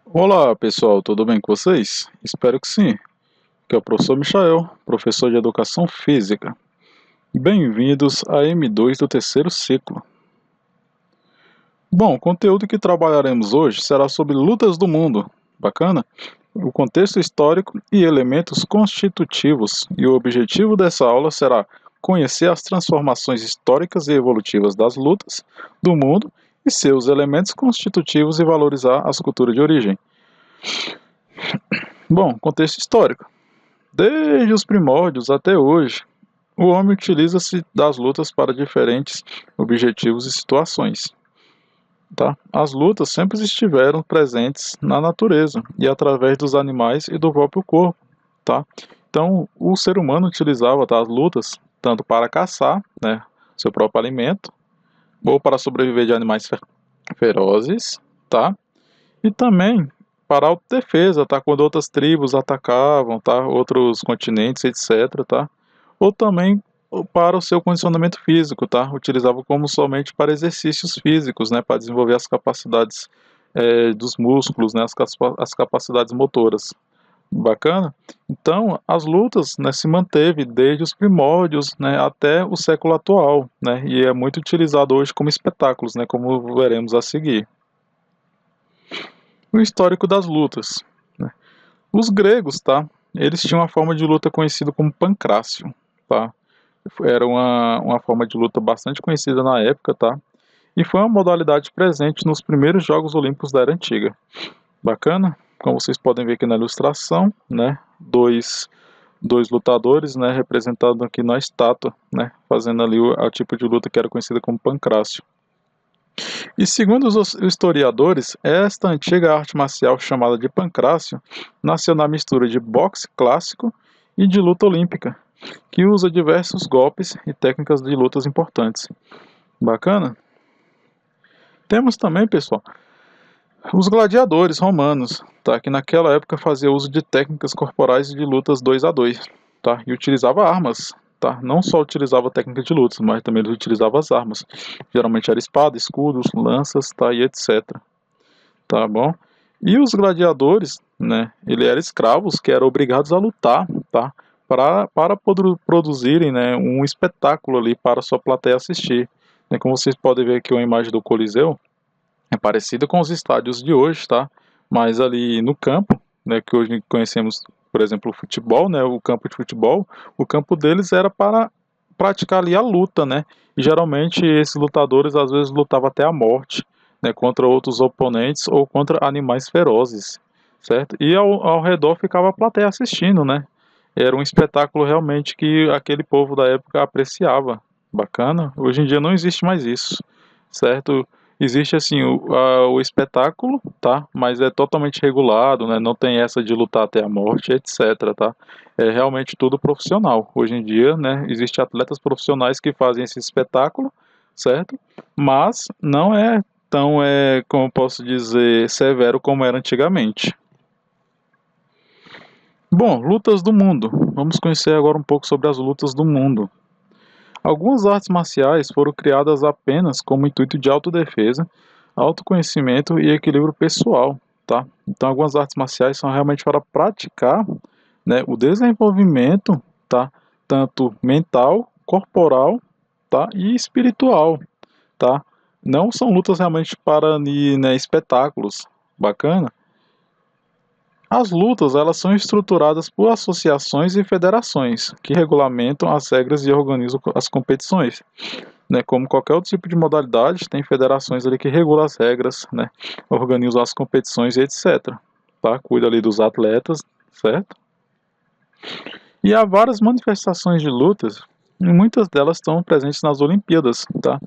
Olá pessoal, tudo bem com vocês? Espero que sim. Aqui é o professor Michael, professor de Educação Física. Bem-vindos a M2 do terceiro ciclo. Bom, o conteúdo que trabalharemos hoje será sobre lutas do mundo. Bacana? O contexto histórico e elementos constitutivos. E o objetivo dessa aula será conhecer as transformações históricas e evolutivas das lutas do mundo e seus elementos constitutivos e valorizar as culturas de origem. Bom, contexto histórico. Desde os primórdios até hoje, o homem utiliza-se das lutas para diferentes objetivos e situações. Tá? As lutas sempre estiveram presentes na natureza e através dos animais e do próprio corpo. Tá? Então, o ser humano utilizava as lutas tanto para caçar, né, seu próprio alimento, ou para sobreviver de animais ferozes, tá? E também para autodefesa, tá? Quando outras tribos atacavam, tá? Outros continentes, etc, tá? Ou também para o seu condicionamento físico, tá? Utilizava como somente para exercícios físicos, né? Para desenvolver as capacidades dos músculos, né? As capacidades motoras. Bacana? Então, as lutas, né, se manteve desde os primórdios, né, até o século atual, né? E é muito utilizado hoje como espetáculos, né? Como veremos a seguir. O histórico das lutas, né? Os gregos, tá? Eles tinham uma forma de luta conhecida como pancrácio, tá? Era uma forma de luta bastante conhecida na época, tá? E foi uma modalidade presente nos primeiros Jogos Olímpicos da Era Antiga. Bacana? Como vocês podem ver aqui na ilustração, né? Dois lutadores, né? Representado aqui na estátua, né? Fazendo ali o tipo de luta que era conhecida como pancrácio. E segundo os historiadores, esta antiga arte marcial chamada de pancrácio nasceu na mistura de boxe clássico e de luta olímpica, que usa diversos golpes e técnicas de lutas importantes. Bacana? Temos também, pessoal, os gladiadores romanos, tá? Que naquela época fazia uso de técnicas corporais de lutas 2 a 2, tá? E utilizava armas, tá? Não só utilizava técnica de lutas, mas também utilizava as armas. Geralmente era espada, escudos, lanças, tá? E etc. Tá bom? E os gladiadores, né? Ele eram escravos que eram obrigados a lutar, tá? Para produzirem, né, um espetáculo ali para sua plateia assistir. Né, como vocês podem ver aqui uma imagem do Coliseu, é parecida com os estádios de hoje, tá? Mas ali no campo, né, que hoje conhecemos, por exemplo, o futebol, né, o campo de futebol, o campo deles era para praticar ali a luta, né? E geralmente esses lutadores às vezes lutavam até a morte, né, contra outros oponentes ou contra animais ferozes, certo? E ao redor ficava a plateia assistindo, né? Era um espetáculo realmente que aquele povo da época apreciava. Bacana. Hoje em dia não existe mais isso, certo? Existe assim o espetáculo, tá? Mas é totalmente regulado, né? Não tem essa de lutar até a morte, etc, tá? É realmente tudo profissional. Hoje em dia, né? Existem atletas profissionais que fazem esse espetáculo, certo? Mas não é tão, como posso dizer, severo como era antigamente. Bom, lutas do mundo. Vamos conhecer agora um pouco sobre as lutas do mundo. Algumas artes marciais foram criadas apenas como intuito de autodefesa, autoconhecimento e equilíbrio pessoal, tá? Então, algumas artes marciais são realmente para praticar, né, o desenvolvimento, tá? Tanto mental, corporal, tá? E espiritual, tá? Não são lutas realmente para, né, espetáculos. Bacana? As lutas, elas são estruturadas por associações e federações que regulamentam as regras e organizam as competições, né? Como qualquer outro tipo de modalidade, tem federações ali que regulam as regras, né? Organizam as competições e etc. Tá? Cuida ali dos atletas, certo? E há várias manifestações de lutas, e muitas delas estão presentes nas Olimpíadas, tá?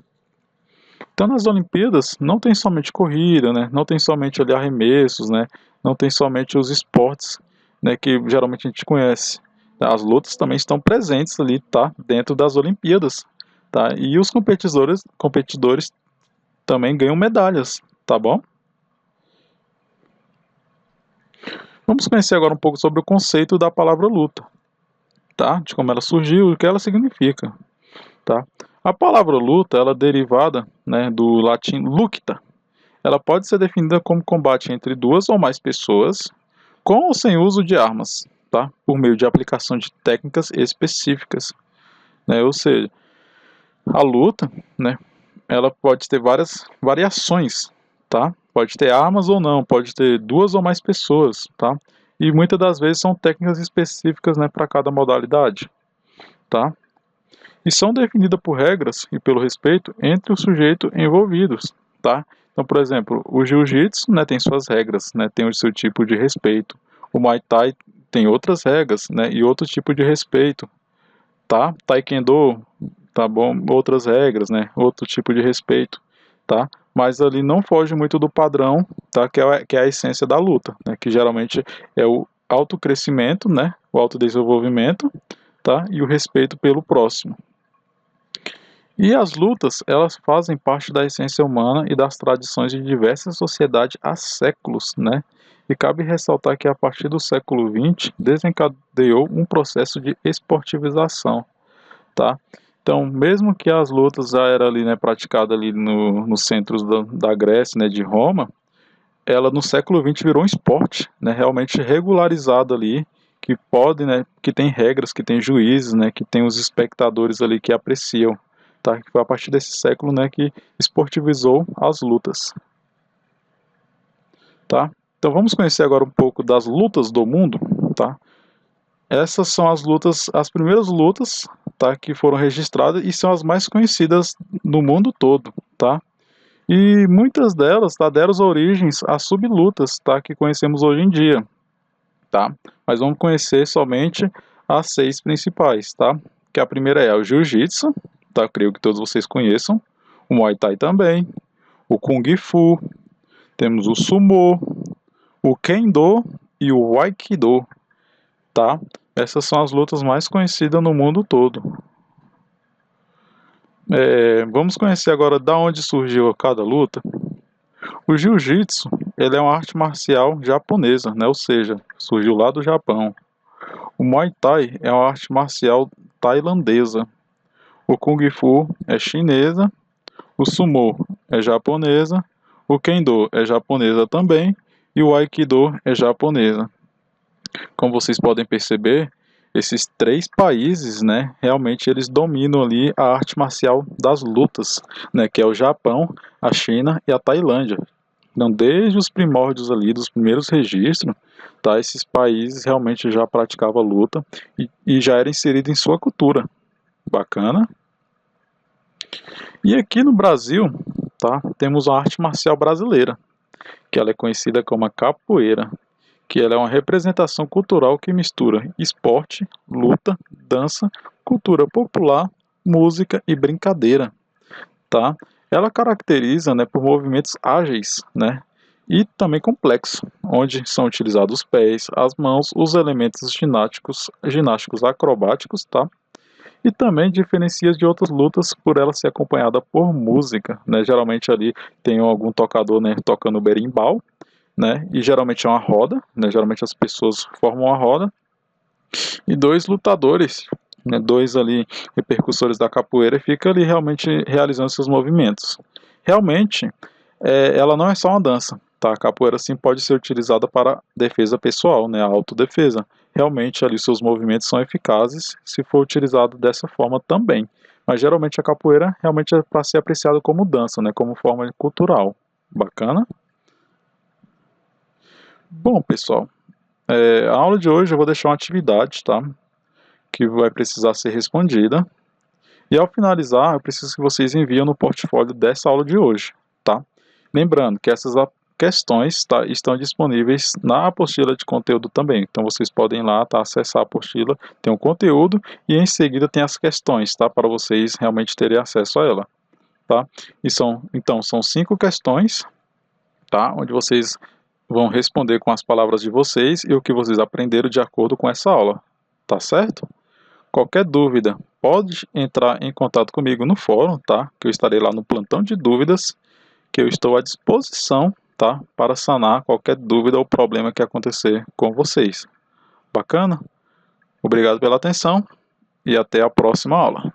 Então, nas Olimpíadas, não tem somente corrida, né? Não tem somente ali arremessos, né? Não tem somente os esportes, né? Que geralmente a gente conhece. As lutas também estão presentes ali, tá? Dentro das Olimpíadas, tá? E os competidores também ganham medalhas, tá bom? Vamos conhecer agora um pouco sobre o conceito da palavra luta, tá? De como ela surgiu e o que ela significa, tá? A palavra luta, ela é derivada, né, do latim lucta. ela pode ser definida como combate entre duas ou mais pessoas, com ou sem uso de armas, tá? Por meio de aplicação de técnicas específicas, né? Ou seja, a luta, né, ela pode ter várias variações, tá? Pode ter armas ou não, pode ter duas ou mais pessoas, tá? E muitas das vezes são técnicas específicas, né, para cada modalidade, tá? E são definidas por regras e pelo respeito entre os sujeitos envolvidos, tá? Então, por exemplo, o jiu-jitsu, né, tem suas regras, né, tem o seu tipo de respeito. O Muay Thai tem outras regras, né, e outro tipo de respeito, tá? Taekwondo, tá bom, outras regras, né, outro tipo de respeito, tá? Mas ali não foge muito do padrão, tá? Que é a essência da luta, né, que geralmente é o autocrescimento, né, o autodesenvolvimento, tá? E o respeito pelo próximo. E as lutas, elas fazem parte da essência humana e das tradições de diversas sociedades há séculos, né? E cabe ressaltar que a partir do século XX desencadeou um processo de esportivização, tá? Então, mesmo que as lutas já eram ali, né, praticadas ali nos centros da Grécia, né, de Roma, ela no século XX virou um esporte, né, realmente regularizado ali, que pode, né, que tem regras, que tem juízes, né, que tem os espectadores ali que apreciam, tá? Que foi a partir desse século, né, que esportivizou as lutas, tá? Então vamos conhecer agora um pouco das lutas do mundo, tá? Essas são as lutas, as primeiras lutas, tá, que foram registradas e são as mais conhecidas no mundo todo, tá? E muitas delas, tá, deram origens a sublutas, tá, que conhecemos hoje em dia, tá? Mas vamos conhecer somente as 6 principais, tá? Que a primeira é o Jiu-Jitsu, tá? Creio que todos vocês conheçam. O Muay Thai também, o Kung Fu, temos o Sumo, o Kendo e o Aikido, tá? Essas são as lutas mais conhecidas no mundo todo. Vamos conhecer agora da onde surgiu cada luta. O Jiu-Jitsu, ele é uma arte marcial japonesa, né? Ou seja, surgiu lá do Japão. O Muay Thai é uma arte marcial tailandesa. O Kung Fu é chinesa. O Sumo é japonesa. O Kendo é japonesa também. E o Aikido é japonesa. Como vocês podem perceber, esses 3 países, né, realmente eles dominam ali a arte marcial das lutas, né, que é o Japão, a China e a Tailândia. Então, desde os primórdios ali, dos primeiros registros, tá, esses países realmente já praticavam luta e já era inserido em sua cultura. Bacana. E aqui no Brasil, tá, temos a arte marcial brasileira, que ela é conhecida como a capoeira, que ela é uma representação cultural que mistura esporte, luta, dança, cultura popular, música e brincadeira, tá? Ela caracteriza, né, por movimentos ágeis, né, e também complexos, onde são utilizados os pés, as mãos, os elementos ginásticos acrobáticos, tá? E também diferencia de outras lutas por ela ser acompanhada por música, né? Geralmente ali tem algum tocador, né, tocando berimbau, né? E geralmente é uma roda, né? Geralmente as pessoas formam uma roda e 2 lutadores, né? 2 ali percussores da capoeira ficam ali realmente realizando seus movimentos. Realmente, ela não é só uma dança, tá? A capoeira sim pode ser utilizada para defesa pessoal, né? A autodefesa. Realmente ali seus movimentos são eficazes se for utilizado dessa forma também. Mas geralmente a capoeira realmente é para ser apreciada como dança, né? Como forma cultural. Bacana? Bom, pessoal, a aula de hoje eu vou deixar uma atividade, tá? Que vai precisar ser respondida. E ao finalizar, eu preciso que vocês enviem no portfólio dessa aula de hoje, tá? Lembrando que essas questões, tá, estão disponíveis na apostila de conteúdo também. Então vocês podem ir lá, tá, acessar a apostila, tem o conteúdo e em seguida tem as questões, tá? Para vocês realmente terem acesso a ela, tá? E são 5 questões, tá? Onde vocês vão responder com as palavras de vocês e o que vocês aprenderam de acordo com essa aula, tá certo? Qualquer dúvida, pode entrar em contato comigo no fórum, tá? Que eu estarei lá no plantão de dúvidas, que eu estou à disposição, tá? Para sanar qualquer dúvida ou problema que acontecer com vocês. Bacana? Obrigado pela atenção e até a próxima aula.